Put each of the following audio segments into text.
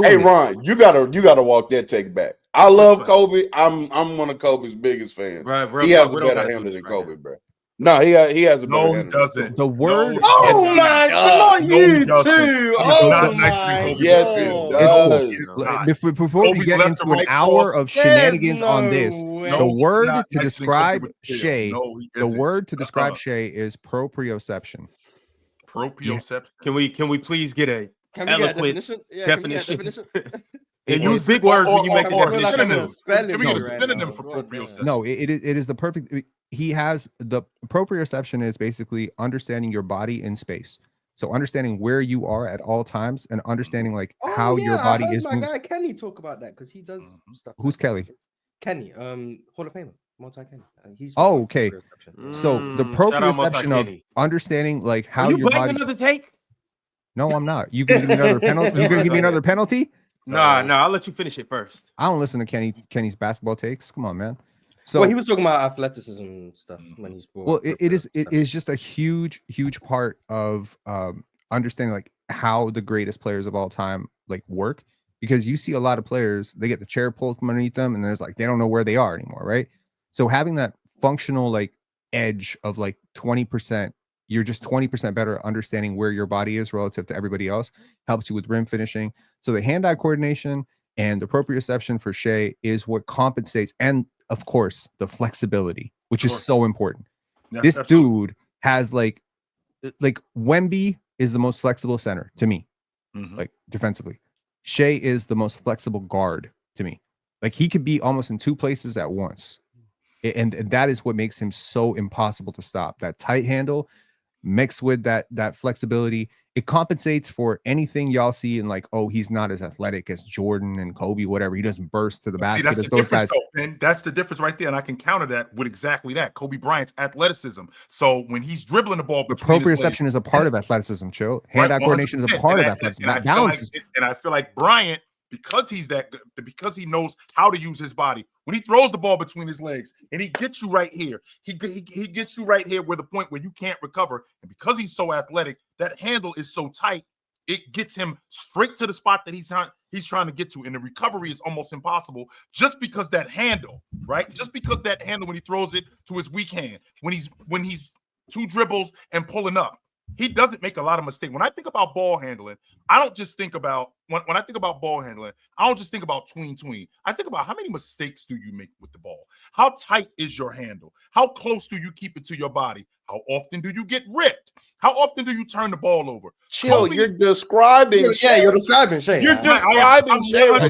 Hey Ron, you gotta walk that take back. I love Kobe. I'm one of Kobe's biggest fans. He has a better handle than Kobe, bro. No, he has a better handle. No, he doesn't. The word. Oh my God! Not you too. Oh my yes, it does. Before we get into an hour of shenanigans on this, the word to describe Shai, Shai is proprioception. Proprioception. Can we please get a eloquent definition? And use big words when you make a definition. Give me a synonym for proprioception. No, it is the perfect. He has the proprioception is basically understanding your body in space. So understanding where you are at all times and understanding like how your body is. My guy Kenny talk about that because he does stuff. Who's Kelly? Kenny, Hall of Famer, multi-Kenny. He's okay. So the proprioception of understanding like how your body. Another take? No, I'm not. You gonna give me another penalty? You gonna give me another penalty? Nah, I'll let you finish it first. I don't listen to Kenny's basketball takes. Come on, man. So he was talking about athleticism and stuff when he's born. Well, it is just a huge part of understanding like how the greatest players of all time like work, because you see a lot of players, they get the chair pulled from underneath them and there's like they don't know where they are anymore, right? So having that functional like edge of like 20%, you're just 20% better understanding where your body is relative to everybody else, helps you with rim finishing. So the hand-eye coordination and the proprioception for Shai is what compensates, and of course the flexibility, which is so important. This dude has like Wemby is the most flexible center to me, like defensively. Shai is the most flexible guard to me. Like he could be almost in two places at once, and that is what makes him so impossible to stop. That tight handle mixed with that flexibility, it compensates for anything y'all see in like, oh, he's not as athletic as Jordan and Kobe, whatever. He doesn't burst to the basket. That's the difference, and that's the difference right there. And I can counter that with exactly that. Kobe Bryant's athleticism. So when he's dribbling the ball, the proprioception is a part of athleticism. Chill. Hand-eye coordination is a part of athleticism. And I feel like Bryant, because he's that good, because he knows how to use his body. When he throws the ball between his legs and he gets you right here, he gets you right here where the point where you can't recover. And because he's so athletic, that handle is so tight, it gets him straight to the spot that he's trying to get to. And the recovery is almost impossible just because that handle, right? Just because that handle when he throws it to his weak hand, when he's two dribbles and pulling up. He doesn't make a lot of mistakes. When I think about ball handling, I don't just think about when I think about ball handling, I don't just think about tween. I think about how many mistakes do you make with the ball? How tight is your handle? How close do you keep it to your body? How often do you get ripped? How often do you turn the ball over? Chill, you're describing. Yeah, you're describing Shai. You're describing Shai.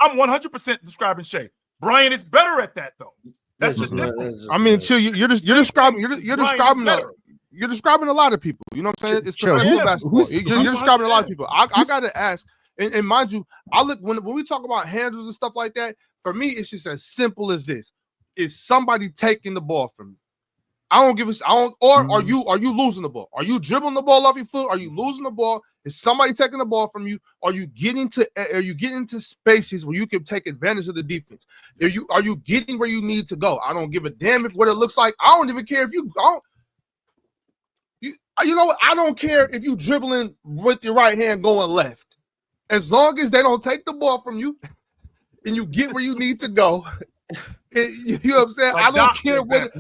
I'm 100% describing Shai. Brian is better at that though. That's just. I mean, chill. You're describing. You're describing a lot of people. You know what I'm saying? It's professional basketball. You're describing a lot of people. I gotta ask, and mind you, I look when we talk about handles and stuff like that. For me, it's just as simple as this: is somebody taking the ball from me? I don't give a. Are you losing the ball? Are you dribbling the ball off your foot? Are you losing the ball? Is somebody taking the ball from you? Are you getting to spaces where you can take advantage of the defense? Are you getting where you need to go? I don't give a damn what it looks like. I don't even care if you don't. You know what? I don't care if you dribbling with your right hand going left. As long as they don't take the ball from you and you get where you need to go. You know what I'm saying? I don't care what it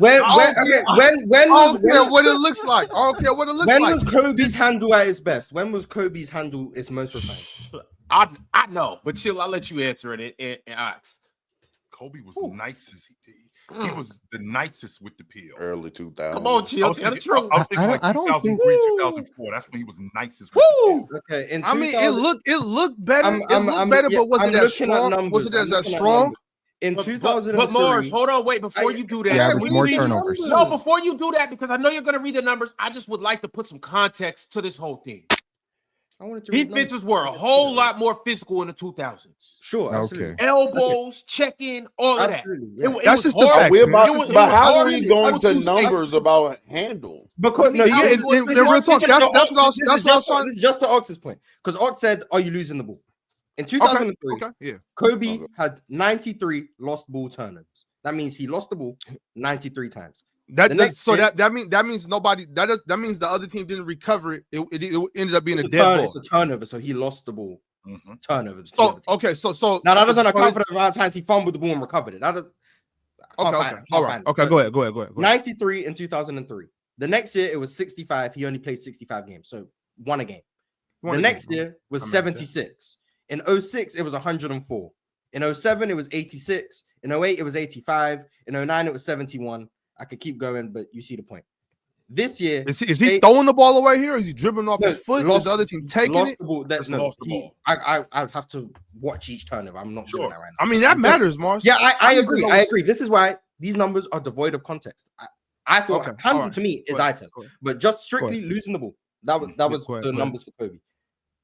looks like. I don't care what it looks like. When was Kobe's handle at its best? When was Kobe's handle its most refined? I know, but chill, I'll let you answer it and ask. Kobe was nice as he was the nicest with the peel. Early 2000s. Come on, chill. Tell the truth. I was thinking like 2003, 2004. That's when he was nicest with the peel. Okay. I mean, it looked better. But was it as strong? Was it as strong? In 2003. But Mars, hold on, wait, before you do that. More turnovers. No, before you do that, because I know you're going to read the numbers, I just would like to put some context to this whole thing. Defenses were a whole lot more physical in the 2000s. Sure, absolutely. Okay. Elbows, check-in, all of that. Yeah. That's just the fact. But how are we going to numbers about handle? Because real talk. That's what I was trying. This is just to Ox's point. Because Ox said, "Are you losing the ball?" In 2003, Kobe had 93 lost ball turnovers. That means he lost the ball 93 times. That means nobody. That means the other team didn't recover it. It ended up being a dead ball. It's a turnover, so he lost the ball turnovers. So now that doesn't account for the amount of times he fumbled the ball and recovered it. Okay. All right. Okay. Go ahead. 93 in 2003. The next year it was 65. He only played 65 games, so won a game. The next year was 76. In 06, it was 104. In 07, it was 86. In 08, it was 85. In 09, it was 71. I could keep going, but you see the point. This year, is he throwing the ball away here? Or is he dribbling off his foot? Is the other team taking it? Lost the ball. I'd have to watch each turnover. I'm not doing that right now. I mean, that matters, Mars. Yeah, I agree. I agree. This is why these numbers are devoid of context. I thought Hamilton to me is eye test, but just strictly losing the ball. That was the numbers for Kobe.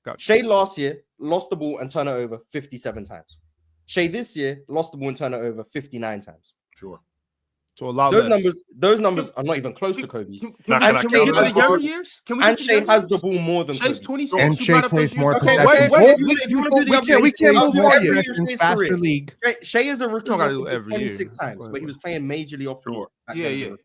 Gotcha. Shai last year lost the ball and turned it over 57 times. Shai this year lost the ball and turned it over 59 times. Sure. So a lot those numbers are not even close to Kobe's. Can we get to the younger years? And Shai has the ball more than Shai's Kobe. 26. And Shai plays more possessions. We can't move on yet. Faster league. Shai is a rookie 26 times, but he was playing majorly off the ball. Yeah.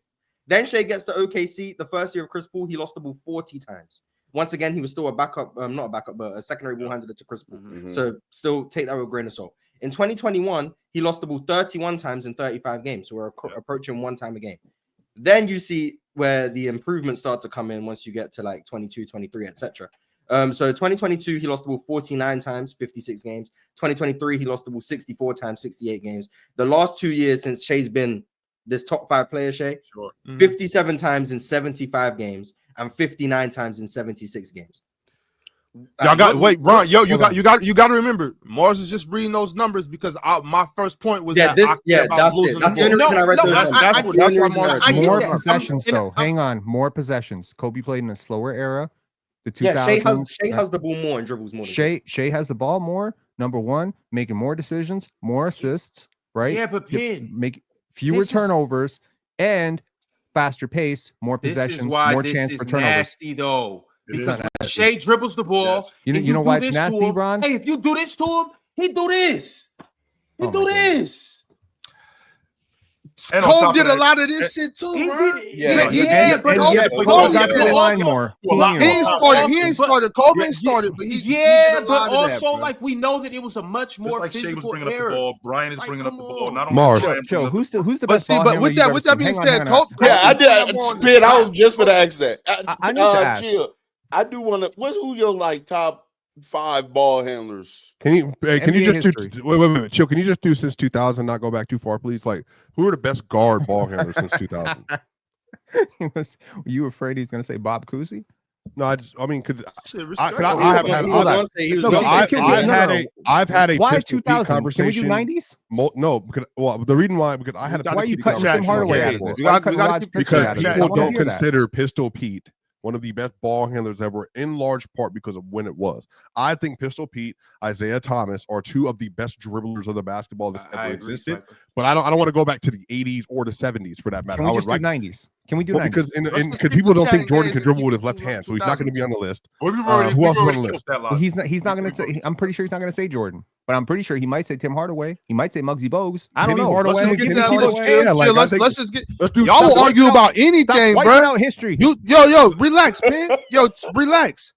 Then Shai gets to OKC. The first year of Chris Paul, he lost the ball 40 times. Once again, he was still a backup, not a backup, but a secondary ball handler to Chris Paul. So still take that with a grain of salt. In 2021, he lost the ball 31 times in 35 games. So we're approaching 1 time a game. Then you see where the improvements start to come in once you get to like 22, 23, etc. So 2022, he lost the ball 49 times, 56 games. 2023, he lost the ball 64 times, 68 games. The last 2 years since Shai's been this top 5 player, Shai, 57 times in 75 games and 59 times in 76 games. Y'all got Ron. Yo, you got to remember, Mars is just reading those numbers because my first point was that's it. That's the only reason I read those numbers. That's more possessions, though. Hang on, more possessions. Kobe played in a slower era. The 2000s. Shai has the ball more and dribbles more. Shai has the ball more. Number one, making more decisions, more assists, right? Yeah, but make fewer turnovers and faster pace, more possessions, more chance for turnovers. Nasty though. Because Shai dribbles the ball. Yes. You know why it's nasty, Ron? Hey, if you do this to him, he do this. He do this. Cole did a lot of this shit too, bro. But Cole got the line more. He ain't started. Kobe ain't started, but he did a lot but also of that, like we know that it was a much more like physical Shai was bringing era. up the ball. Brian is bringing up the ball. Not only Mars. Joe, who's the best ball handler? With that being said, Cole. Yeah, I did. Spit. I was just going to ask that. I need to ask. Chill. I do want to. Who your like top 5 ball handlers? Can you just do wait, chill? Can you just do since 2000? Not go back too far, please. Like, who are the best guard ball handlers since 2000? You afraid he's going to say Bob Cousy? No, I mean, I've had a why 2000? Can we do 90s? No, because the reason why because I had a why are you cutting Tim Hardaway out of this? Because people don't consider Pistol Pete one of the best ball handlers ever, in large part because of when it was. I think Pistol Pete, Isaiah Thomas are 2 of the best dribblers of the basketball that's ever existed. But I don't want to go back to the 80s or the 70s for that matter. Can we just do 90s? Can we do 90s? Because people don't think Jordan can dribble with his left hand, so he's not going to be on the list. Who else is on the list? Well, he's not going to say. I'm pretty sure he's not going to say Jordan, but I'm pretty sure he might say Tim Hardaway. He might say Muggsy Bogues. I don't know. Let's just get. Y'all will argue about anything, bro. Why out history? Yo, relax, man. Yo, relax.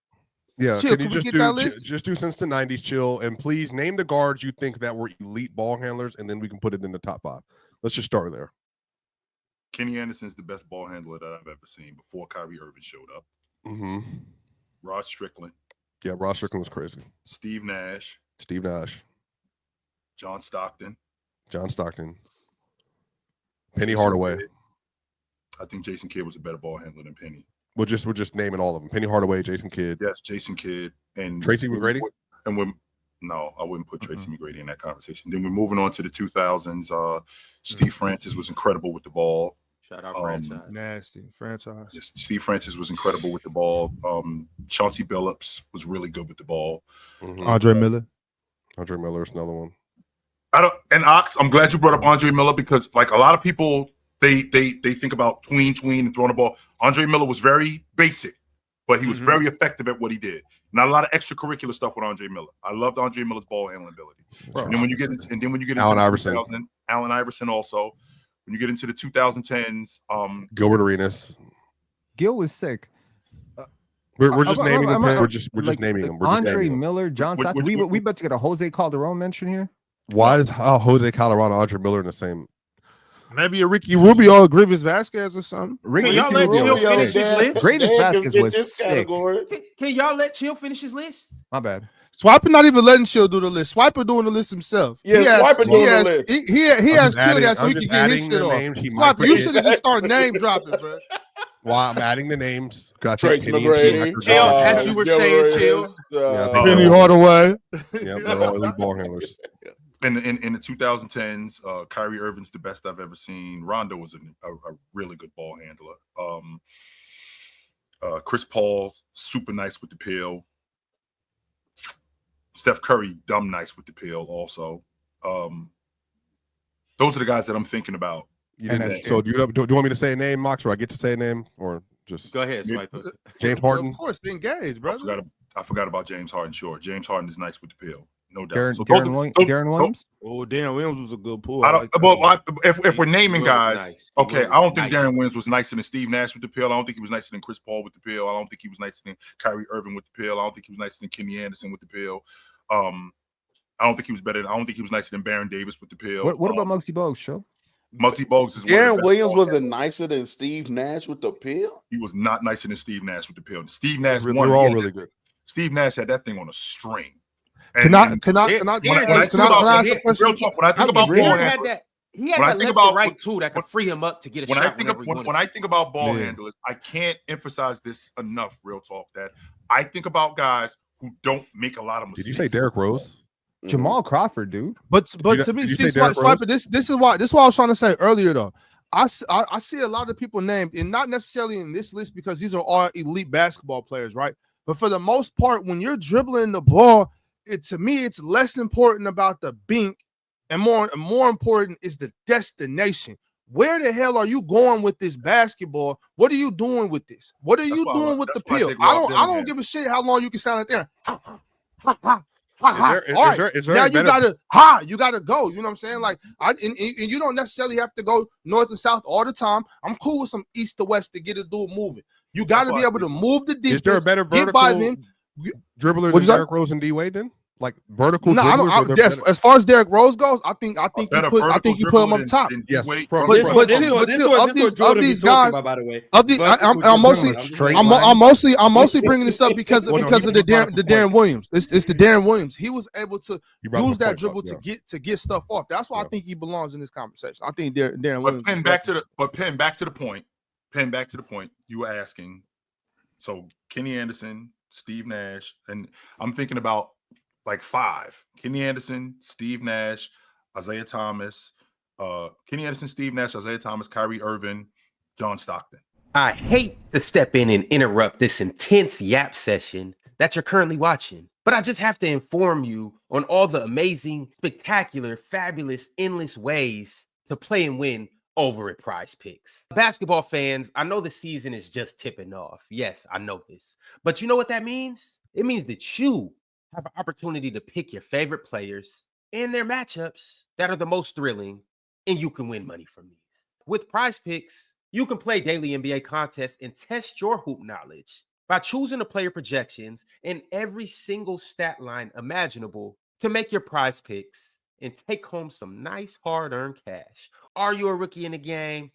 Yeah, chill, can you just do since the 90s, chill, and please name the guards you think that were elite ball handlers, and then we can put it in the top 5. Let's just start there. Kenny Anderson's the best ball handler that I've ever seen before Kyrie Irving showed up. Rod Strickland. Yeah, Rod Strickland was crazy. Steve Nash. John Stockton. Penny Hardaway. I think Jason Kidd was a better ball handler than Penny. We're just naming all of them. Penny Hardaway, Jason Kidd. Yes, Jason Kidd. And Tracy McGrady? No, I wouldn't put Tracy McGrady in that conversation. Then we're moving on to the 2000s. Steve Francis was incredible with the ball. Shout out franchise. Nasty franchise. Yes, Steve Francis was incredible with the ball. Chauncey Billups was really good with the ball. Andre Miller is another one. I'm glad you brought up Andre Miller because like a lot of people they think about tween and throwing the ball. Andre Miller was very basic, but he was very effective at what he did. Not a lot of extracurricular stuff with Andre Miller. I loved Andre Miller's ball handling ability. And then when you get into Allen Iverson. Allen Iverson also. When you get into the 2010s, Gilbert Arenas. Gil was sick. We're just naming them. We're just naming them. We're just Andre naming them. Miller, John Stockton. We about to get a Jose Calderon mention here. Why is Jose Calderon and Andre Miller in the same? Maybe a Ricky Rubio or Grievous Vasquez or something. Can y'all let Chill finish his list? Grievous Vasquez was sick. Can y'all let Chill finish his list? My bad. Swiper not even letting Chill do the list. Swiper doing the list himself. Yeah, Swiper doing the list. He has Chill that so he can get his shit off. Swiper, you should have just started name dropping, bro. While I'm adding the names, got Trace McGrady, Chill, as you were saying, Chill. Penny Hardaway. Yeah, they're all elite ball handlers. In the 2010s, Kyrie Irving's the best I've ever seen. Rondo was a really good ball handler. Chris Paul, super nice with the pill. Steph Curry, dumb nice with the pill also. Those are the guys that I'm thinking about. So do you want me to say a name, Mox, or I get to say a name, or just go ahead, Swiper. James Harden? Of course, engaged, brother. I forgot about James Harden. Sure, James Harden is nice with the pill. No doubt. Darren Williams? Oh, Darren Williams was a good pull. If we're naming guys, okay, I don't think Darren Williams was nicer than Steve Nash with the pill. I don't think he was nicer than Chris Paul with the pill. I don't think he was nicer than Kyrie Irving with the pill. I don't think he was nicer than Kenny Anderson with the pill. I don't think he was better. I don't think he was nicer than Baron Davis with the pill. What about Muggsy Bogues, show? Muggsy Bogues is Darren Williams was nicer than Steve Nash with the pill. He was not nicer than Steve Nash with the pill. Steve Nash won. They're all really good. Steve Nash had that thing on a string. Can I ask a question? Real talk. When I think about ball handlers, he had the right tool that could free him up to get a shot. When I think about ball handlers, I can't emphasize this enough. Real talk. That I think about guys who don't make a lot of mistakes. Did you say Derrick Rose? Jamal Crawford, dude. But to me, see, Swiper, this is why I was trying to say earlier though. I see a lot of people named, and not necessarily in this list because these are all elite basketball players, right? But for the most part, when you're dribbling the ball, to me, it's less important about the bink, and more important is the destination. Where the hell are you going with this basketball? What are you doing with this? What are you doing with the pill? I don't give a shit how long you can stand out there. You gotta go. You know what I'm saying? Like, and you don't necessarily have to go north and south all the time. I'm cool with some east to west to get a dude moving. You got to be able to move the defense. Is there a better vertical dribbler than Derrick Rose and D Wade then? Like vertical. No, as far as Derrick Rose goes, I think you put him up top. Yes, but of these guys, I'm mostly bringing this up because of the Darren Williams. It's the Darren Williams. He was able to use that dribble to get stuff off. That's why I think he belongs in this conversation. I think Darren Williams. Pen back to the point. You were asking. So Kenny Anderson, Steve Nash, and I'm thinking about like 5. Kenny Anderson, Steve Nash, Isaiah Thomas, Kyrie Irving, John Stockton. I hate to step in and interrupt this intense yap session that you're currently watching, but I just have to inform you on all the amazing, spectacular, fabulous, endless ways to play and win over at PrizePicks. Basketball fans, I know the season is just tipping off. Yes, I know this. But you know what that means? It means that you have an opportunity to pick your favorite players and their matchups that are the most thrilling, and you can win money from these. With PrizePicks, you can play daily NBA contests and test your hoop knowledge by choosing the player projections and every single stat line imaginable to make your PrizePicks and take home some nice hard-earned cash. Are you a rookie in the game?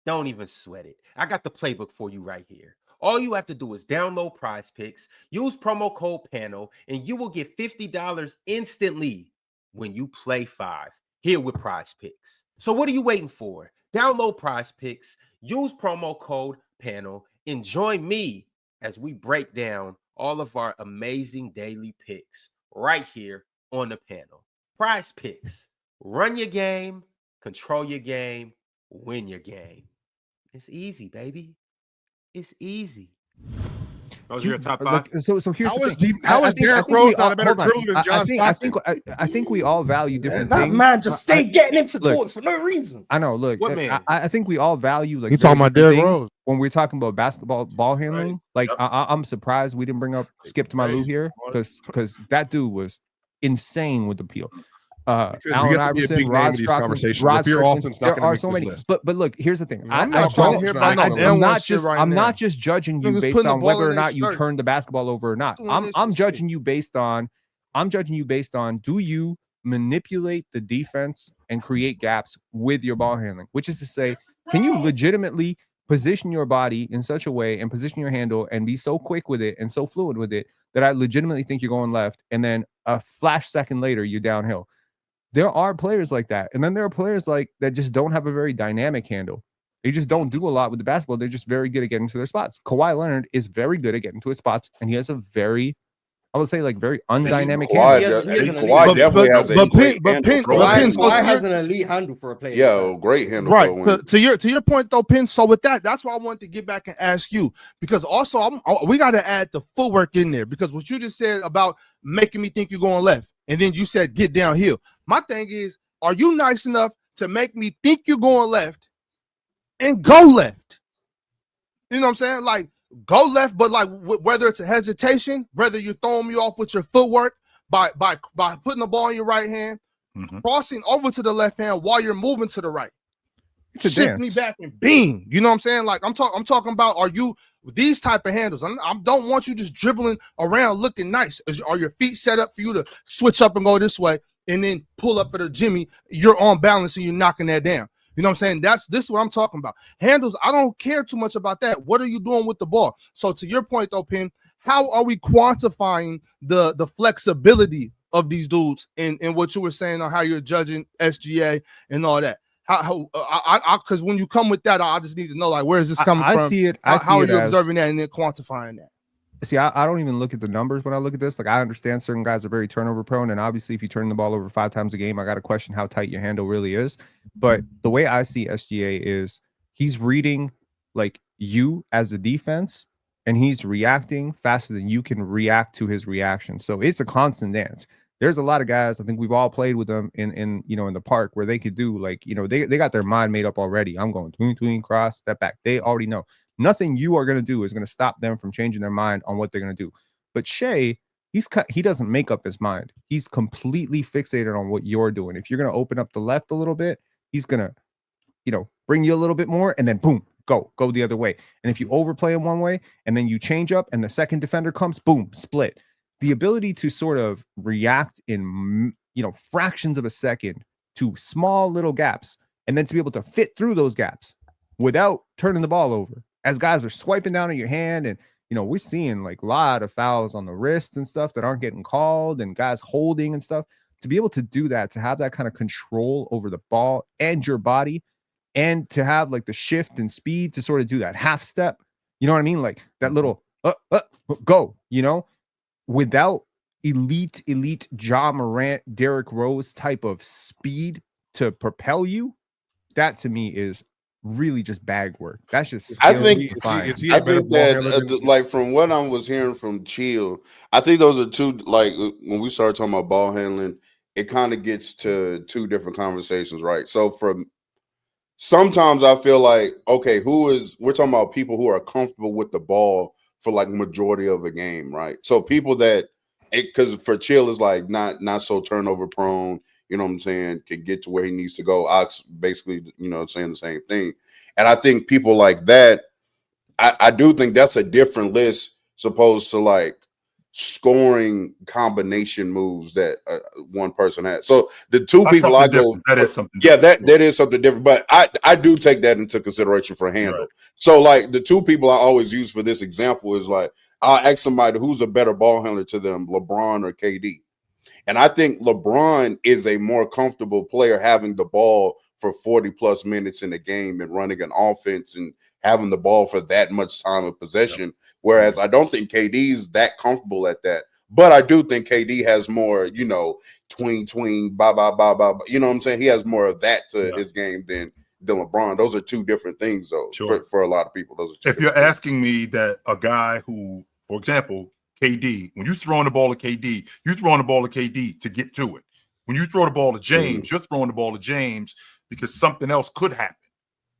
Don't even sweat it. I got the playbook for you right here. All you have to do is download PrizePicks, use promo code PANEL, and you will get $50 instantly when you play 5 here with PrizePicks. So what are you waiting for? Download PrizePicks, use promo code PANEL, and join me as we break down all of our amazing daily picks right here on the panel. PrizePicks. Run your game, control your game, win your game. It's easy, baby. It's easy. Those are your top 5. So here's the thing. How is Derrick Rose not a better dribbler than John Stockton? I think we all value different things. Man, just stay getting into talks for no reason. I know. Look, I think we all value like. You talking about Derrick Rose when we're talking about basketball ball handling? Right. Like, I'm surprised we didn't bring up Skip to my Lou here because that dude was insane with the peel. Allen Iverson, Rod Stockton, there are so many. But look, here's the thing. I'm not just judging you based on whether or not you turn the basketball over or not. I'm judging you based on do you manipulate the defense and create gaps with your ball handling, which is to say, can you legitimately position your body in such a way and position your handle and be so quick with it and so fluid with it that I legitimately think you're going left, and then a flash second later you're downhill. There are players like that. And then there are players like that just don't have a very dynamic handle. They just don't do a lot with the basketball. They're just very good at getting to their spots. Kawhi Leonard is very good at getting to his spots, and he has a very, I would say, like very undynamic handle. Kawhi definitely has Kawhi has an elite handle for a player. Yeah, great handle. Right. To your point though, Pin. So with that's why I wanted to get back and ask you, because also we got to add the footwork in there, because what you just said about making me think you're going left, and then you said get downhill. My thing is, are you nice enough to make me think you're going left and go left? You know what I'm saying? Like, go left, but like whether it's a hesitation, whether you're throwing me off with your footwork by putting the ball in your right hand, crossing over to the left hand while you're moving to the right. Shift me back and bing. You know what I'm saying? Like I'm talking about, are you these type of handles? I don't want you just dribbling around looking nice. Are your feet set up for you to switch up and go this way and then pull up for the Jimmy? You're on balance and you're knocking that down. You know what I'm saying? This is what I'm talking about. Handles, I don't care too much about that. What are you doing with the ball? So to your point though, Pin, how are we quantifying the flexibility of these dudes in what you were saying on how you're judging SGA and all that? Because when you come with that, I just need to know, like, where is this coming from? I see it. How are you observing that and then quantifying that? See, I don't even look at the numbers when I look at this. Like, I understand certain guys are very turnover prone, and obviously, if you turn the ball over 5 times a game, I got to question how tight your handle really is. But the way I see SGA is he's reading like you as a defense, and he's reacting faster than you can react to his reaction. So it's a constant dance. There's a lot of guys, I think we've all played with them in the park, where they could do like, they got their mind made up already. I'm going tween, cross, step back. They already know. Nothing you are going to do is going to stop them from changing their mind on what they're going to do. But Shai, he doesn't make up his mind. He's completely fixated on what you're doing. If you're going to open up the left a little bit, he's going to, bring you a little bit more, and then boom, go the other way. And if you overplay him one way and then you change up and the second defender comes, boom, split. The ability to sort of react in, fractions of a second to small little gaps, and then to be able to fit through those gaps without turning the ball over, as guys are swiping down at your hand. And, we're seeing like a lot of fouls on the wrist and stuff that aren't getting called, and guys holding and stuff. To be able to do that, to have that kind of control over the ball and your body, and to have like the shift and speed to sort of do that half step, you know what I mean? Like that little go, without elite Ja Morant, Derrick Rose type of speed to propel you, that to me is really just bag work. That's just I think that like from what I was hearing from Chill, I think those are two, like when we start talking about ball handling, it kind of gets to two different conversations, right? So sometimes I feel like, okay, we're talking about people who are comfortable with the ball for like majority of a game, right? So people because for Chill is like not so turnover prone, you know what I'm saying, can get to where he needs to go. Ox basically, saying the same thing. And I think people like that, I do think that's a different list supposed to like scoring combination moves that one person has. So the two That's people I go, different. That is something different. Yeah, that is something different. But I do take that into consideration for handle. Right. So like the two people I always use for this example is like, I'll ask somebody who's a better ball handler to them, LeBron or KD. And I think LeBron is a more comfortable player having the ball for 40 plus minutes in the game and running an offense and having the ball for that much time of possession. Yep. Whereas I don't think KD's that comfortable at that. But I do think KD has more, tween, ba. You know what I'm saying? He has more of that to his game than LeBron. Those are two different things, though. Sure. For a lot of people, those are two. If you're asking me that a guy who, for example, KD, when you're throwing the ball to KD, you're throwing the ball to KD to get to it. When you throw the ball to James, you're throwing the ball to James because something else could happen.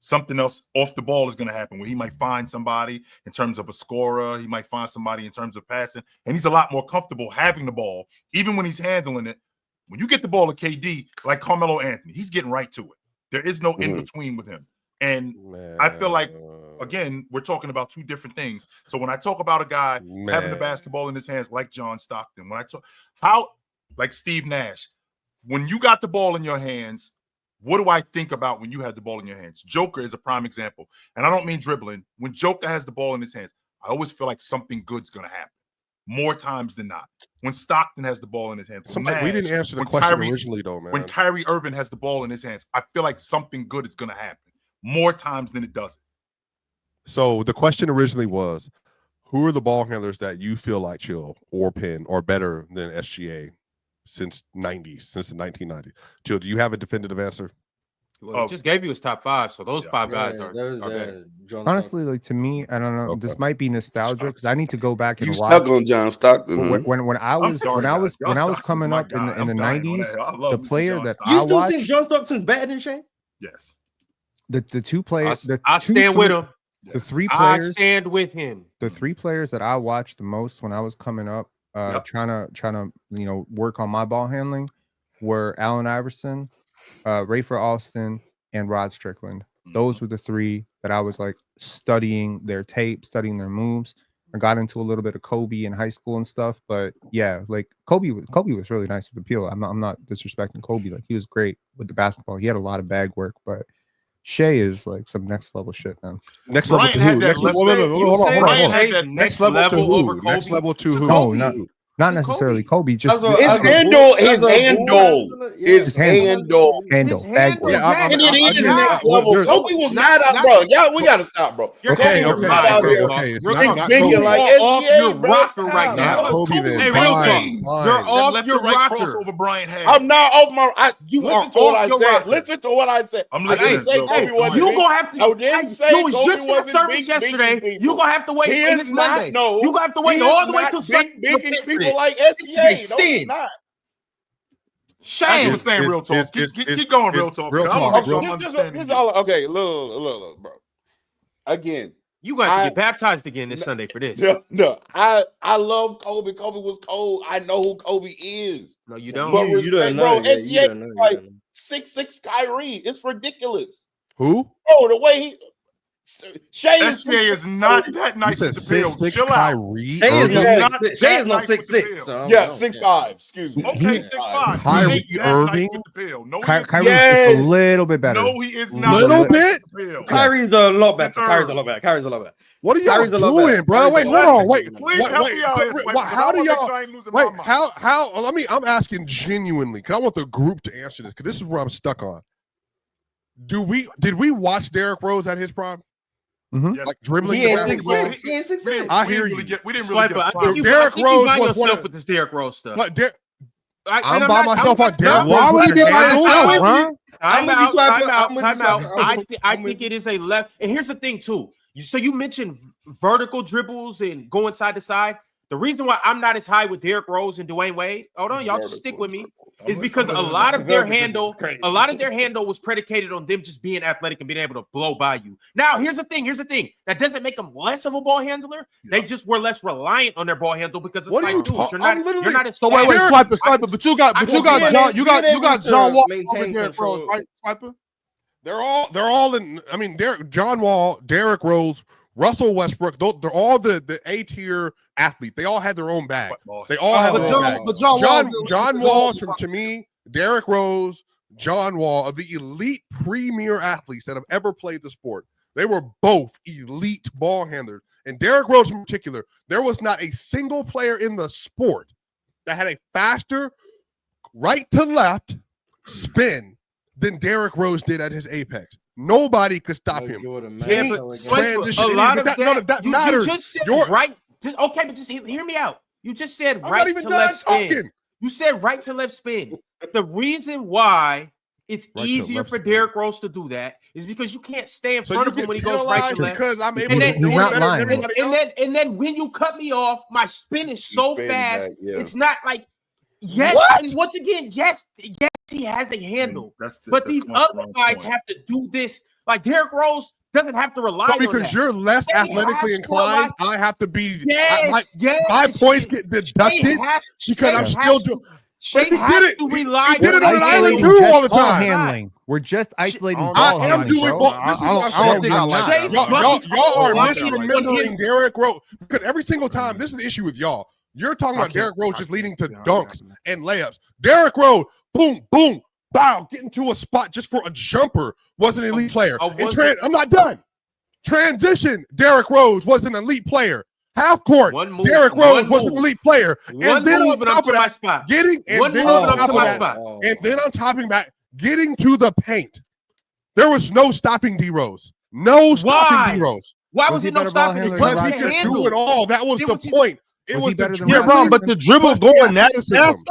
Something else off the ball is going to happen where he might find somebody in terms of a scorer. He might find somebody in terms of passing. And he's a lot more comfortable having the ball, even when he's handling it, When you get the ball to KD, like Carmelo Anthony, he's getting right to it. There is no in between with him. And I feel like, again, we're talking about two different things. So when I talk about a guy having the basketball in his hands, like John Stockton, when I talk like Steve Nash, when you got the ball in your hands, what do I think about when you had the ball in your hands? Joker is a prime example. And I don't mean dribbling. When Joker has the ball in his hands, I always feel like something good's going to happen. More times than not. When Stockton has the ball in his hands. We didn't answer the question originally, though, man. When Kyrie Irving has the ball in his hands, I feel like something good is going to happen. More times than it doesn't. So the question originally was, who are the ball handlers that you feel like Chill or Penn are better than SGA since the 1990s? Chill, do you have a definitive answer? Well, he just gave you his top 5, so those 5 guys are better. Honestly, like to me, I don't know. This might be nostalgia because I need to go back and you watch. Stuck on John Stockton. When I was coming up in the 90s, the player that you I still watched, think John Stockton's better than Shai? Yes. The two players, I stand with him. The 3 players, I stand with him. The 3 players that I watched the most when I was coming up, trying to work on my ball handling, were Allen Iverson, Rafer Alston, and Rod Strickland. Those were the 3 that I was like studying their tape, studying their moves. I got into a little bit of Kobe in high school and stuff, but yeah, like Kobe was really nice with the peel. I'm not disrespecting Kobe. Like he was great with the basketball. He had a lot of bag work, but Shai is like some next level shit, man. Next level to who? Hold on. Next level to who? Next level to who? No, not necessarily Kobe. Just his handle. Bag work. Yeah, and it is next level. Kobe was not up, bro. Yeah, we gotta stop, bro. Okay. You're off your rocker right now. Kobe, then. Hey, real talk. You're off your rocker. Crossover Bryant had. I'm not off my. You listen to what I said. Listen to what I said. I'm listening. You gonna have to. I didn't say You was Kobe just in the wasn't service yesterday. You gonna have to wait He this is not. Monday. No, you gonna have to wait all the way till Sunday. Big people like SGA. No, he's not. Shai was saying real talk. Keep going, real talk. Real talk. Okay, look, bro. Again, you got to get baptized again this Sunday for this. No, I love Kobe. Kobe was cold. I know who Kobe is. No, you don't. But You don't know. bro. SGA like 6'6" Kyrie. It's ridiculous. Who? Oh, the way he. SGA is not that nice with the bill. Chill out. Shai is not 6'6". So yeah, 6'5". Excuse me. Okay, 6'5". Kyrie Irving. Kyrie is a little bit better. No, he is not. Little bit. Kyrie's a lot better. Kyrie's a lot better. What are y'all doing, bro? Wait, hold on. Wait. Please help me out. How do y'all? Wait, how? I'm asking genuinely because I want the group to answer this because this is where I'm stuck on. Did we watch Derrick Rose at his prime? Mm-hmm. Like dribbling. He ain't 6'6". I hear you. We didn't really I get think Derrick you Rose by was yourself with this Derrick Rose stuff. I'm by myself on Derrick Rose. Why would he be by himself, huh? Time out. I think it is a left. And here's the thing, too. So you mentioned vertical dribbles and going side to side. The reason why I'm not as high with Derrick Rose and Dwayne Wade, hold on, y'all just stick with me, is because a lot of their handle was predicated on them just being athletic and being able to blow by you. Now, here's the thing. That doesn't make them less of a ball handler. They just were less reliant on their ball handle because it's like, dude, you're not as so wait, Swiper. But you got John Wall over Derrick Rose, right? Swiper. They're all in. I mean, John Wall, Derrick Rose, Russell Westbrook, they're all the A-tier athlete. They all had their own bag. They all have their own bag. But John Wall, to me, Derrick Rose, John Wall are the elite premier athletes that have ever played the sport. They were both elite ball handlers. And Derrick Rose in particular, there was not a single player in the sport that had a faster right to left spin than Derrick Rose did at his apex. Nobody could stop him. Yeah, but a lot of that matters. You just said right. Okay, but just hear me out. You just said right to left spin. You said right to left spin. The reason why it's easier for Derrick Rose to do that is because you can't stay in front of him when he goes right to left. Because I'm able to do it. And then when you cut me off, my spin is so fast. It's not like and once again, yes, he has a handle, but these other guys have to do this. Like Derrick Rose doesn't have to rely on that. Because you're less athletically inclined, I have to be. Yes. My points get deducted because I'm still doing. Shai he has did to it. rely He did it on an island Isolating too just all the ball time. handling. We're just isolating I ball I am handling, doing bro. ball. This is what I'm I saying. don't think I like Shai's that. buckets Y'all are on him. misremembering Derrick Rose because every single time this is the issue with y'all. You're talking about Derrick Rose just leading to dunks and layups. Derrick Rose, boom, boom, bow, getting to a spot just for a jumper was an elite player. I'm not done. Transition, Derrick Rose was an elite player. Half court, Derrick Rose was an elite player. And then on top of that, on top of that, getting to the paint. There was no stopping D Rose. No stopping D Rose. Why was it no stopping? Because he could do it all. That was the point. It was better the than wrong, but the dribble going that's talent.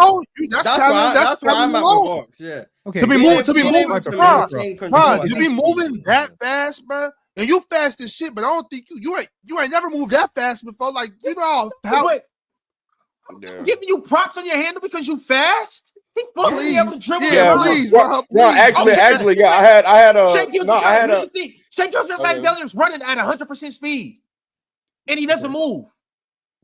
That's why I'm at the box. Yeah. Okay. To be moving, to be moving that fast, bro. And you fast as shit, but I don't think you ain't never moved that fast before. Like, you know how I'm giving you props on your handle because you fast. He's supposed to be able to dribble. Yeah, please, bro. Actually, yeah. I had a. Here's the thing. Shai Gilgeous-Alexander is running at 100% speed, and he doesn't move.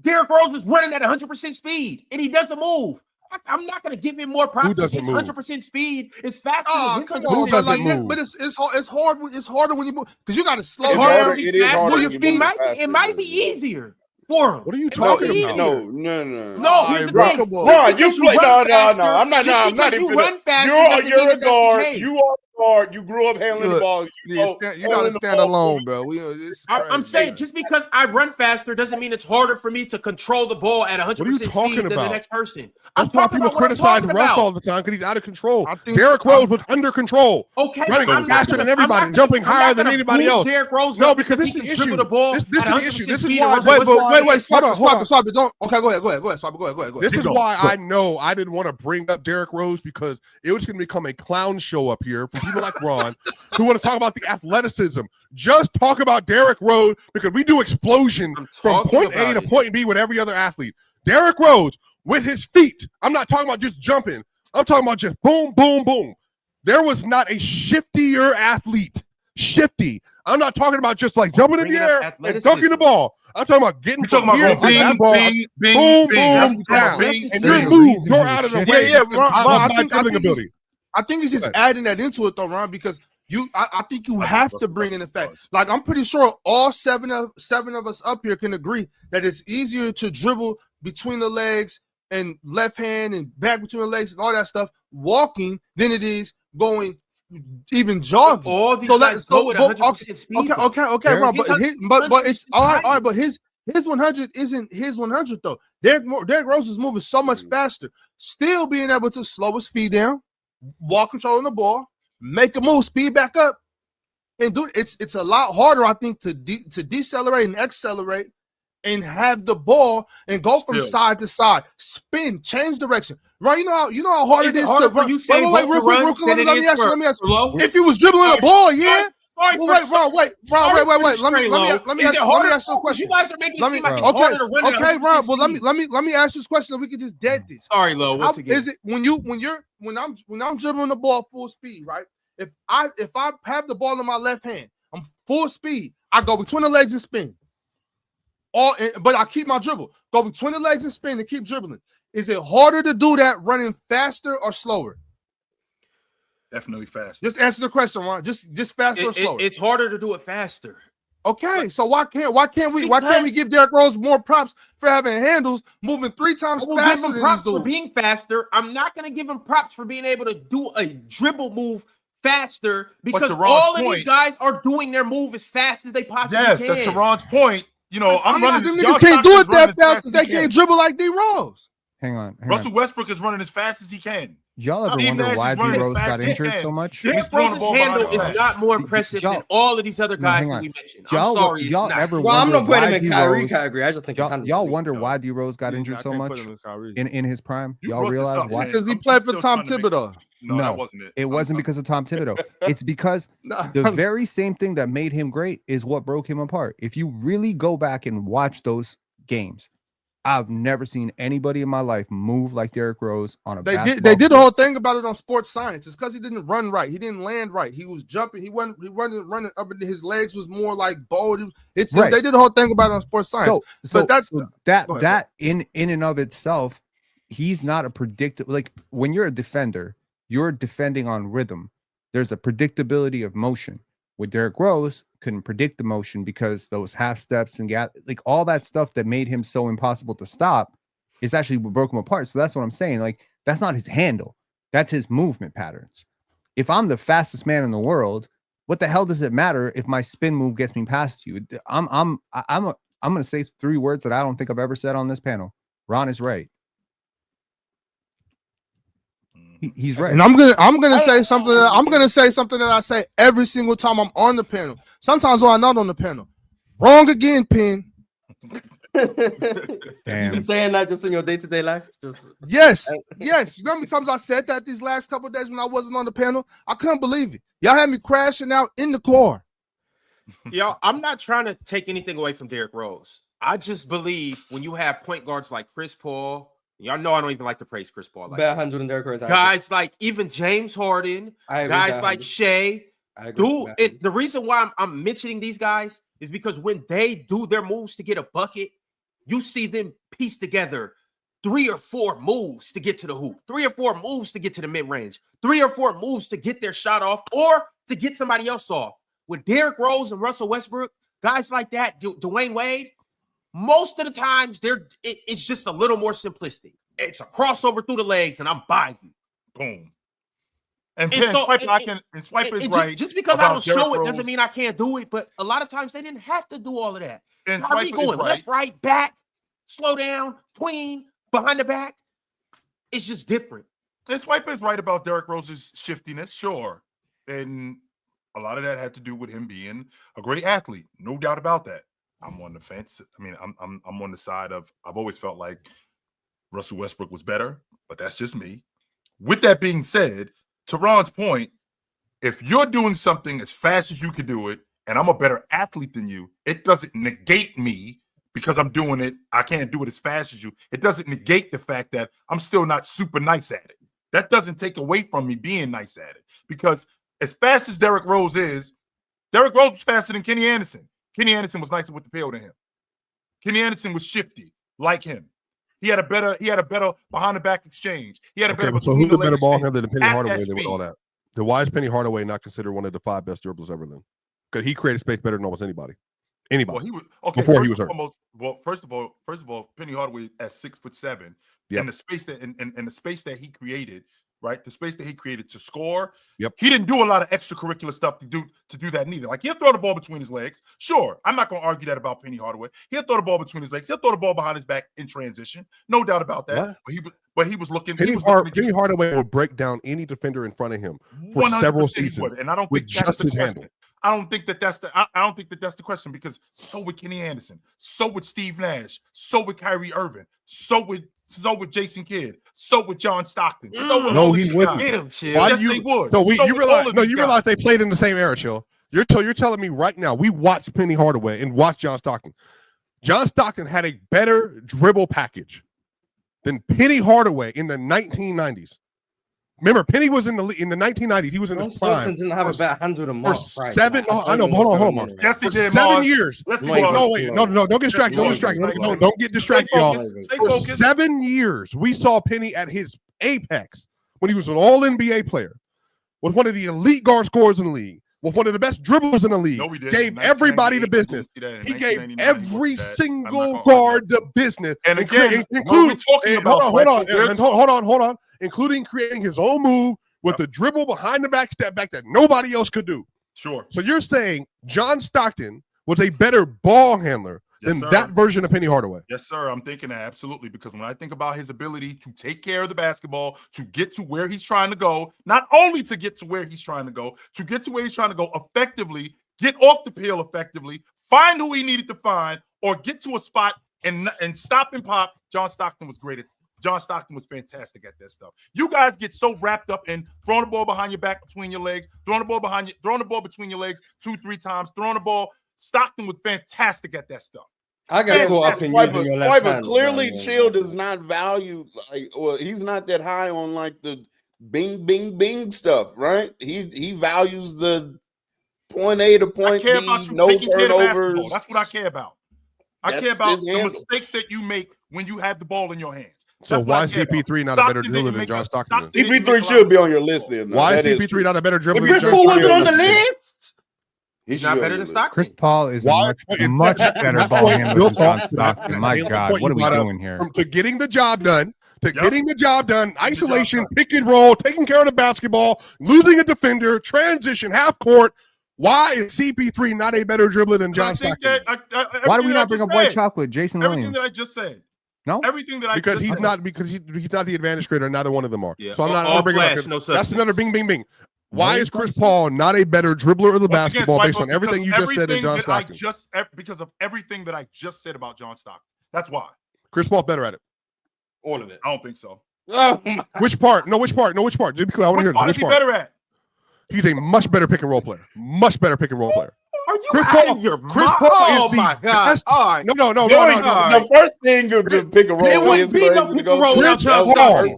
Derrick Rose is running at 100% speed, and he doesn't move. I'm not going to give him more props. His 100% speed is faster than his 100% speed. But it's hard. It's harder when you move because you got to slow down. It might be easier for him. What are you talking about? No. Here's the thing. Ron, you play. No. I'm not Because even. you run faster. You're a guard. You are a guard. You grew up handling the ball. You gotta stand alone, bro. I'm saying just because I run faster doesn't mean it's harder for me to control the ball at 100% speed than the next person. I'm talking about what I'm talking Russ about all the time because he's out of control. Derrick Rose was under control. Okay, running faster than everybody, jumping higher than anybody else. No, because this is the issue. This is the issue. This is why. Wait. Swap it. Don't. Okay, go ahead. Swap it. Go ahead. This is why I know I didn't want to bring up Derrick Rose because it was going to become a clown show up here for people like Ron who want to talk about the athleticism. Just talk about Derrick Rose because we do explosion from point A to point B with every other athlete. Derrick Rose with his feet. I'm not talking about just jumping. I'm talking about just boom, boom, boom. There was not a shiftier athlete. Shifty. I'm not talking about just like jumping in the air and dunking the ball. I'm talking about getting from here to that ball, boom, down. And your move, you're out of the way. Ron, I think he's just adding that into it though, Ron, because I think you have to bring in the fact. Like, I'm pretty sure all seven of us up here can agree that it's easier to dribble between the legs and left hand and back between the legs and all that stuff walking than it is going even jogging. All these guys go at 100% speed. Okay, Ron, but it's all right, but his 100 isn't his 100 though. Derrick Rose is moving so much faster, still being able to slow his speed down, while controlling the ball, make a move, speed back up, and do it. It's a lot harder, I think, to decelerate and accelerate and have the ball and go from side to side, spin, change direction. Right? You know how hard it is to run. Wait, real quick. Let me ask you. If you was dribbling the ball, yeah. Wait. Let me ask you a question. You guys are making it seem like it's harder to run. Okay, Ron. Well, let me ask you this question, so we can just dead this. Sorry, Lo. Once again, is it when I'm dribbling the ball full speed, right? If I have the ball in my left hand, I'm full speed. I go between the legs and spin. But I keep my dribble. Go between the legs and spin and keep dribbling. Is it harder to do that running faster or slower? Definitely faster. Just answer the question, Ron. Just faster or slower? It's harder to do it faster. Okay, so why can't we give Derrick Rose more props for having handles moving 3 times faster than these dudes? For being faster. I'm not going to give him props for being able to do a dribble move faster because all of these guys are doing their move as fast as they possibly can. Yes, that's to Ron's point. You know, I'm running. Them niggas can't do it that fast as they can't dribble like D Rose. Hang on. Russell Westbrook is running as fast as he can. Y'all ever wonder why D Rose got injured so much? Derrick Rose's handle is not more impressive than all of these other guys that we mentioned. I'm sorry, y'all ever well, I'm not putting him in Kyrie category. I just think y'all wonder why D Rose got injured so much in his prime. Y'all realize why? Because he played for Tom Thibodeau. No, that wasn't it. It wasn't because of Tom Thibodeau. It's because the very same thing that made him great is what broke him apart. If you really go back and watch those games, I've never seen anybody in my life move like Derrick Rose on a basketball. They did the whole thing about it on Sports Science. It's because he didn't run right. He didn't land right. He was jumping. He wasn't running up, and his legs was more like bold. They did the whole thing about it on Sports Science. That in and of itself he's not a predictable. Like when you're a defender, you're defending on rhythm. There's a predictability of motion. With Derrick Rose, couldn't predict the motion because those half steps and like all that stuff that made him so impossible to stop is actually what broke him apart. So that's what I'm saying. Like that's not his handle. That's his movement patterns. If I'm the fastest man in the world, what the hell does it matter if my spin move gets me past you? I'm going to say 3 words that I don't think I've ever said on this panel. Ron is right. He's right. And I'm gonna say something. I'm gonna say something that I say every single time I'm on the panel. Sometimes when I'm not on the panel. Wrong again, Pin. Damn. You been saying that just in your day-to-day life? Yes. You know how many times I said that these last couple of days when I wasn't on the panel? I couldn't believe it. Y'all had me crashing out in the car. Y'all, I'm not trying to take anything away from Derrick Rose. I just believe when you have point guards like Chris Paul, y'all know I don't even like to praise Chris Paul. Like better handle than Derrick Rose. Guys like even James Harden, guys like Shai. The reason why I'm mentioning these guys is because when they do their moves to get a bucket, you see them piece together 3 or 4 moves to get to the hoop, 3 or 4 moves to get to the mid-range, 3 or 4 moves to get their shot off or to get somebody else off. With Derrick Rose and Russell Westbrook, guys like that, Dwayne Wade, most of the times it's just a little more simplistic. It's a crossover through the legs, and I'm by you. Boom. And Swiper is right. Just because I don't show it doesn't mean I can't do it. But a lot of times they didn't have to do all of that. And Kyrie going left, right, back, slow down, tween, behind the back. It's just different. And Swiper is right about Derrick Rose's shiftiness, sure. And a lot of that had to do with him being a great athlete, no doubt about that. I'm on the fence. I mean, I'm on the side of I've always felt like Russell Westbrook was better, but that's just me. With that being said, to Ron's point, if you're doing something as fast as you can do it, and I'm a better athlete than you, it doesn't negate me because I'm doing it. I can't do it as fast as you. It doesn't negate the fact that I'm still not super nice at it. That doesn't take away from me being nice at it because as fast as Derrick Rose is, Derrick Rose was faster than Kenny Anderson. Kenny Anderson was nicer with the pill than him. Kenny Anderson was shifty like him. He had a better behind the back exchange. He had a better. So who's a better ball handler than Penny Hardaway with all that? Then why is Penny Hardaway not considered one of the 5 best dribblers ever then? Because he created space better than almost anybody. Anybody. Well, he was okay before he was hurt. First of all, Penny Hardaway at 6'7", and the space that and the space that he created, right? The space that he created to score. Yep. He didn't do a lot of extracurricular stuff to do that neither. Like he'll throw the ball between his legs. Sure, I'm not going to argue that about Penny Hardaway. He'll throw the ball between his legs. He'll throw the ball behind his back in transition. No doubt about that. But he was looking. Penny Hardaway will break down any defender in front of him for several seasons, and I don't think that's the question. I don't think that's the question because so would Kenny Anderson, so would Steve Nash, so would Kyrie Irving, so would Jason Kidd, so would John Stockton. So would he wouldn't. Get him, Chill. Yes, they would. So you realize they played in the same era, Chill. You're telling me right now we watched Penny Hardaway and watched John Stockton. John Stockton had a better dribble package than Penny Hardaway in the 1990s. Remember, Penny was in the 1990s. He was in his prime. Didn't have a better handle than Mark. I know. Hold on. Yes, he did. 7 years. No, don't get distracted. Don't get distracted, y'all. For 7 years, we saw Penny at his apex when he was an All-NBA player, was one of the elite guard scorers in the league, was one of the best dribblers in the league. No, we didn't. Gave everybody the business. He gave every single guard the business. And again, hold on, including creating his own move with the dribble behind the back, step back that nobody else could do. Sure. So you're saying John Stockton was a better ball handler than that version of Penny Hardaway? Yes, sir. I'm thinking that absolutely because when I think about his ability to take care of the basketball, to get to where he's trying to go, not only to get to where he's trying to go, to get to where he's trying to go effectively, get off the peel effectively, find who he needed to find, or get to a spot and stop and pop. John Stockton was great at. John Stockton was fantastic at that stuff. You guys get so wrapped up in throwing the ball behind your back, between your legs, throwing the ball between your legs 2-3 times, throwing the ball. Stockton was fantastic at that stuff. I got caught up in using your left hand. Clearly, Chill does not value he's not that high on like the bing, bing, bing stuff, right? He values the point A to point B, no turnovers. That's what I care about. I care about the mistakes that you make when you have the ball in your hands. So That's why what is I care about. CP3 not a better Stockton dribbler didn't than make John a- Stockton? Stockton didn't make a CP3 lot should of be on your sense. list then. Why is That CP3 not a better dribbler? Chris than Paul John wasn't on Stockton? the list. He's not better than Stockton. Chris Paul is Why? a much better ball handler than John Stockton. My God, what are we doing here? To getting the job done, Yep. isolation, pick and roll, taking care of the basketball, losing a defender, transition, half court. Why is CP3 not a better dribbler than John Stockton? Why do we not bring up white chocolate, Jason Everything Williams? that I just said. No, Everything that I Because just he's said. not he's not the advantage creator. Neither one of them are. Yeah. So I'm not All bringing flash, up. no That's substance. another bing, bing, bing. Why No is Chris Paul not a better dribbler of the Once again, basketball based Swiper, on everything you just said than John Stockton? Because of everything that I just said about John Stockton. That's why. Chris Paul's better at it. All of it. I don't think so. Oh my. Which part? No, which part? Just be clear. I want to hear Which part this. is he better at? He's a much better pick and roll player. Much better pick and roll player. Are you Chris out Paul- of your Chris mind? Paul Oh is the my God! best- All right. No. The first thing to pick a roll. It wouldn't be no pick and roll without John Stockton.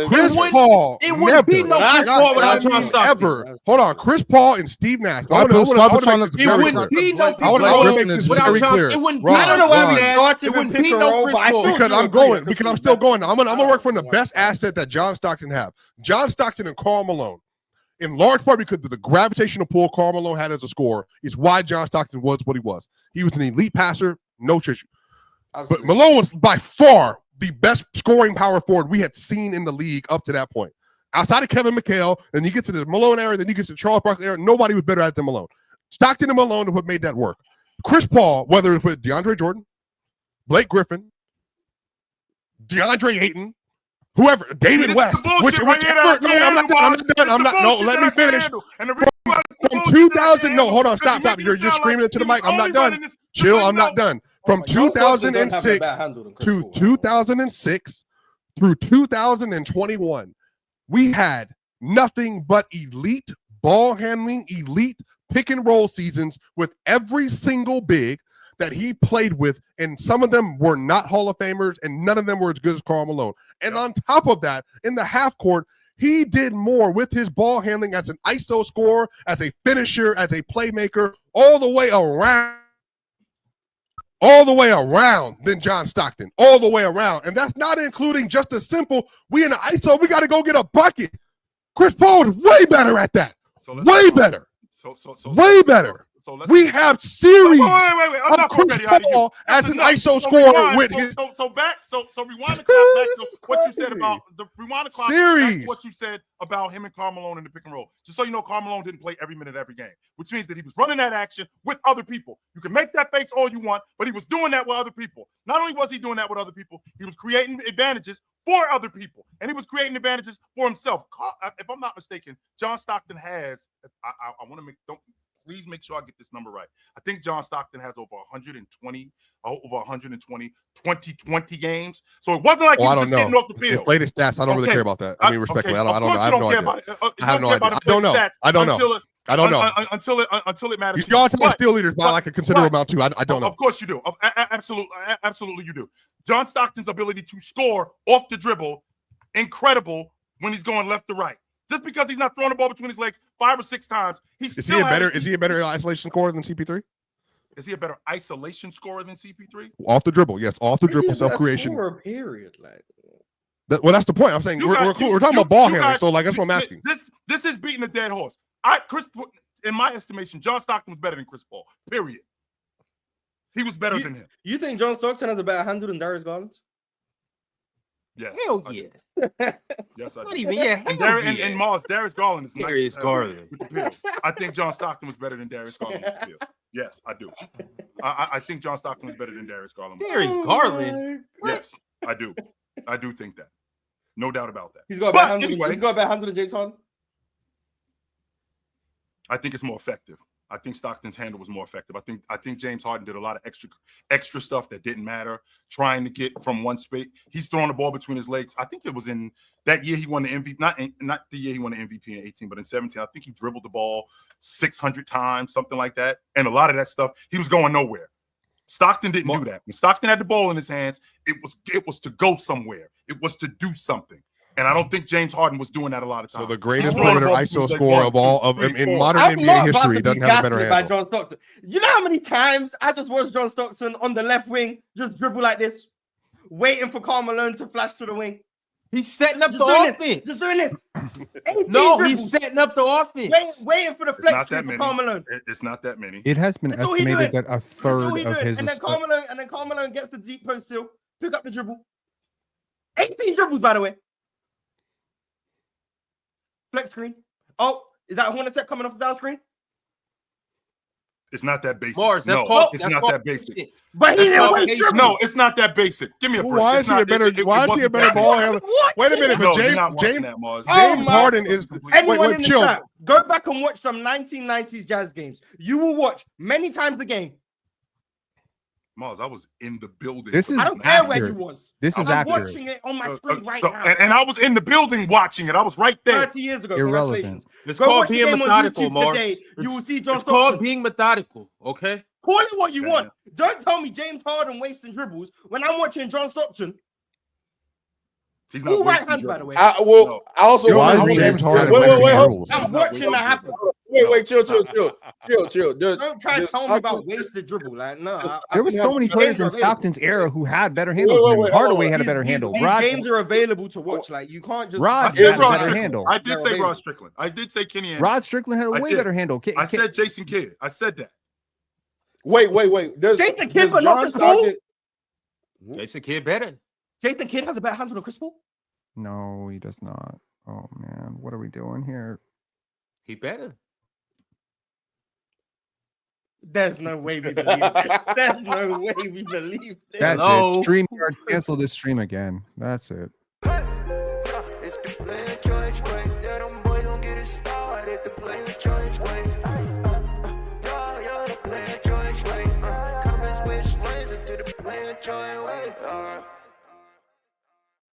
Chris wouldn't- Paul. it wouldn't be no Chris Paul without John Stockton. Ever. Hold on. Chris Paul and Steve Nash. I put Swipers on the It wouldn't be no pick I and would roll like to make this without very John. clear. It wouldn't be Ron, I don't know why we Nash. started It with wouldn't pick be and no roll, Chris but I Paul. still Because do I'm agree going. that Because Chris I'm Paul's still better. going. I'm gonna work from the best asset that John Stockton have. John Stockton and Karl Malone. In large part because of the gravitational pull Karl Malone had as a scorer is why John Stockton was what he was. He was an elite passer, no tissue. But Malone was by far the best scoring power forward we had seen in the league up to that point. Outside of Kevin McHale, and you get to the Malone era, then you get to the Charles Barkley era, nobody was better at it than Malone. Stockton and Malone are what made that work. Chris Paul, whether it's with DeAndre Jordan, Blake Griffin, DeAndre Ayton, whoever, David West, whichever. No, I'm not done. I'm not. No, let me finish. From 2000, no, hold on, stop. You're screaming into the mic. I'm not done. Chill, I'm not done. From 2006 to 2006 through 2021, we had nothing but elite ball handling, elite pick and roll seasons with every single big that he played with, and some of them were not Hall of Famers, and none of them were as good as Karl Malone. And on top of that, in the half court, he did more with his ball handling as an ISO scorer, as a finisher, as a playmaker, all the way around than John Stockton, all the way around. And that's not including just a simple, we in the ISO, we got to go get a bucket. Chris Paul is way better at that. Way better. Way better. We have series of Chris Paul as an ISO scorer with his rewind the clock back to what you said about the rewind the clock back series. to what you said about him and Karl Malone in the pick and roll. Just so you know, Karl Malone didn't play every minute, every game, which means that he was running that action with other people. You can make that face all you want, but he was doing that with other people. Not only was he doing that with other people, he was creating advantages for other people, and he was creating advantages for himself. If I'm not mistaken, John Stockton has. I want to make please make sure I get this number right. I think John Stockton has over 120 2020 games. So it wasn't like he was just getting off the field. Inflated stats. I don't really care about that. I mean, respectfully, I don't know. I have no idea. I have no idea. I don't know. I don't know. Until it matters. If y'all take steal leaders by like a considerable amount too, I don't know. Of course you do. Absolutely you do. John Stockton's ability to score off the dribble, incredible when he's going left to right. Just because he's not throwing the ball between his legs 5 or 6 times, is he a better isolation scorer than CP3? Is he a better isolation scorer than CP3? Off the dribble, yes. Off the dribble, self-creation. Period, like. Well, that's the point. I'm saying we're talking about ball handling, so like that's what I'm asking. This is beating a dead horse. In my estimation, John Stockton was better than Chris Paul. Period. He was better than him. You think John Stockton has a better handle than Darius Garland? Yes. Hell yeah. Yes, I do. Not even yeah. And Mars, Darius Garland is Darius Garland with the pill. I think John Stockton was better than Darius Garland with the pill. Yes, I do. I think John Stockton was better than Darius Garland. Darius Garland? Yes, I do. I do think that. No doubt about that. He's got a better handle than James Harden. I think it's more effective. I think Stockton's handle was more effective. I think James Harden did a lot of extra stuff that didn't matter, trying to get from one space. He's throwing the ball between his legs. I think it was in that year he won the MVP, not the year he won the MVP in 18, but in 17. I think he dribbled the ball 600 times, something like that. And a lot of that stuff, he was going nowhere. Stockton didn't do that. When Stockton had the ball in his hands, it was to go somewhere. It was to do something. And I don't think James Harden was doing that a lot of times. So the greatest perimeter ISO scorer of all of in modern NBA history doesn't have a better handle. John Stockton. You know how many times I just watched John Stockton on the left wing just dribble like this? waiting for Karl Malone to flash to the wing. He's setting up Just the doing offense. Just doing it. 18 No, dribbles. he's setting up the offense. Waiting for the It's flex not that screen for many. Karl Malone. It's not that many. It has been That's all he estimated doing. that a That's all third he of doing. his And then Karl Malone gets the deep post seal, pick up the dribble. 18 dribbles, by the way. Flex screen. Oh, is that a Hornacek coming off the down screen? It's not that basic. Mars, that's no, called. it's that's not called that basic. patience. But he That's didn't called wait patience. dribbles. No, it's not that basic. Give me a break. Why It's is he not- a better? it Why is he a wasn't better that ball basic. handler? What? Wait a minute, No, but you're James not watching James that, Mars. James my Harden is. Anyone Wait, in the chill. chat, go back and watch some 1990s Jazz games. You will watch many times a game. Mars, I was in the building. This for is I don't care where accurate. you was. This is I'm accurate. watching it on my screen right So- now. and I was in the building watching it. I was right there. 30 years ago. Irrelevant. Congratulations. It's Go called watch the being game on methodical, YouTube Mars. today. You will see John It's called Stockton. being methodical. Okay. Call it what you Yeah. want. Don't tell me James Harden wasting dribbles when I'm watching John Stockton. He's not All right wasting hands, by the dribbles. way. I No. also Why want is to James Harden wait, wasting hold- dribbles? I'm watching that happen. Wait, chill. Don't try to tell me about wasted dribble. Like, no. There were so many these players games in are available. Stockton's era who had better handles than him. hold Hardaway on. had a better handle. These Rod, games are available to watch. Like, you can't just. Rod I had said a Rod better Strickland. handle. I did say They're Rod Strickland. I did say Kenny Anderson. Rod Strickland had a I way did. better handle. I said Jason Kidd. I said that. Wait. Jason Kidd, but not Chris Paul? Jason Kidd better. Jason Kidd has a better handle than Chris Paul. No, he does not. Oh man, what are we doing here? He better. There's no way we believe this. There's no way we believe this. That's Hello? it. StreamYard, cancel this stream again. That's it.